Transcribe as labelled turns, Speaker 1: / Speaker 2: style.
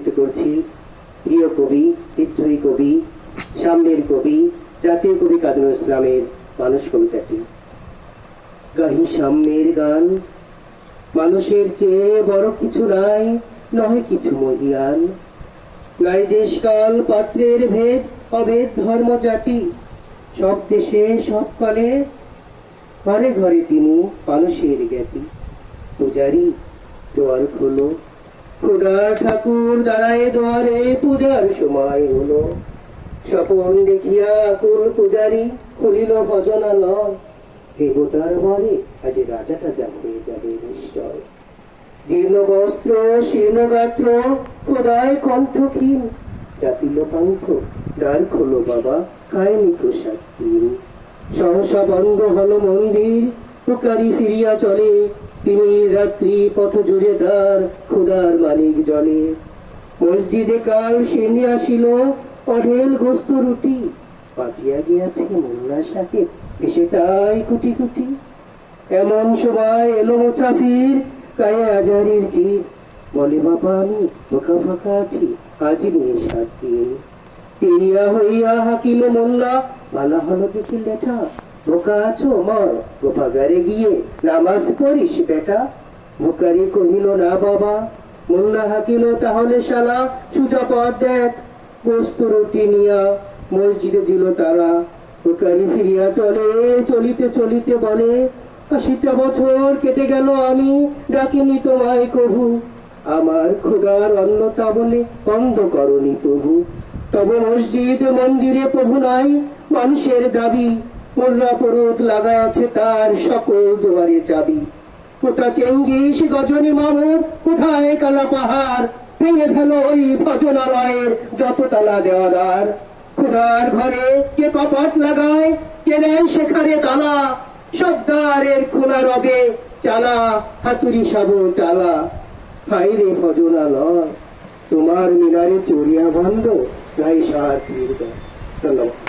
Speaker 1: আবৃত্তি করছি প্রিয় কবি, বিদ্রোহী কবি, সাম্যের কবি, জাতীয় কবি কাজী নজরুল ইসলামের মানুষ কবিতাটি। গাহি সাম্যের গান, মানুষের চেয়ে বড় কিছু নাই, নহে কিছু মহিয়ান। গাই দেশকাল পাত্রের ভেদ, অভেদ ধর্ম জাতি, সব দেশে সব কালে, ঘরে ঘরে তিনি মানুষের জ্ঞাতি। পূজারি দোয়ার খোলো, খোদার ঠাকুর দাঁড়ায় দুয়ারে, পূজার সময় হলো। স্বপন দেখিয়া কুল পূজারি খুলিল ভজনালয়। দেবতার বলে আজ রাজাটা যা হয়ে যাবে নিশ্চয়। জীর্ণ বস্ত্র শীর্ণ গাত্র, খোদায় কণ্ঠহীন, ডাকিল পান্থ দ্বার খোলো বাবা, খায়নি প্রসাদ দিন। সহসা বন্ধ হলো মন্দির, পুকারি ফিরিয়া চলে, তিনি রাত্রি পথ জুড়ে দ্বার, খোদার মালিক জলে। মসজিদে কাল সেনে আসিল, অঢেল গোস্ত রুটি, বাঁচিয়া গিয়াছে মোল্লা সাহেব এসে তাই কুটি কুটি। এমন সময় এলো মুসাফির, গায়ে আজারির জিভ, বলে বাবা আমি বোকা ফাঁকা আছি, আজ নিয়ে 7 দিন। তেরিয়া হইয়া হাকিল মোল্লা, ভালো হলো দেখি লেঠা, বোকা আছো মর, গোপাগারে গিয়ে নামাজ পড়িস বেটা। ভুকারি কহিল না বাবা, মোল্লা হাকিল তাহলে শালা, সুজা পথ দেখ, গোস্ত রুটি নিয়া মসজিদে দিল তারা। ভুকারি ফিরিয়া চলে, চলিতে চলিতে বলে, 80টা বছর কেটে গেল আমি ডাকিনি তোমায় কভু, আমার খোদার অন্নতা বলে বন্ধ করনি প্রভু। তবে মসজিদ মন্দিরে প্রভু নাই, মানুষের দাবি, মোল্লা পরত লাগা আছে তার সকল দুয়ারে চাবি। কোথা চেঙ্গিস গজনী মানব, কোথায় কালা পাহাড়, ভেঙে ফেলো ওই ভজনালয়ের যত তালা দেওয়াদার। খোদার ঘরে কে কপাট লাগায়, কে দেয় সেখানে তালা, সব দ্বারের খোলা রবে চালা, হাতুড়ি সাবো চালা। হাই রে ভজনালয়, তোমার মিনারে চড়িয়া বন্ধ, গাই সার ধন্যবাদ।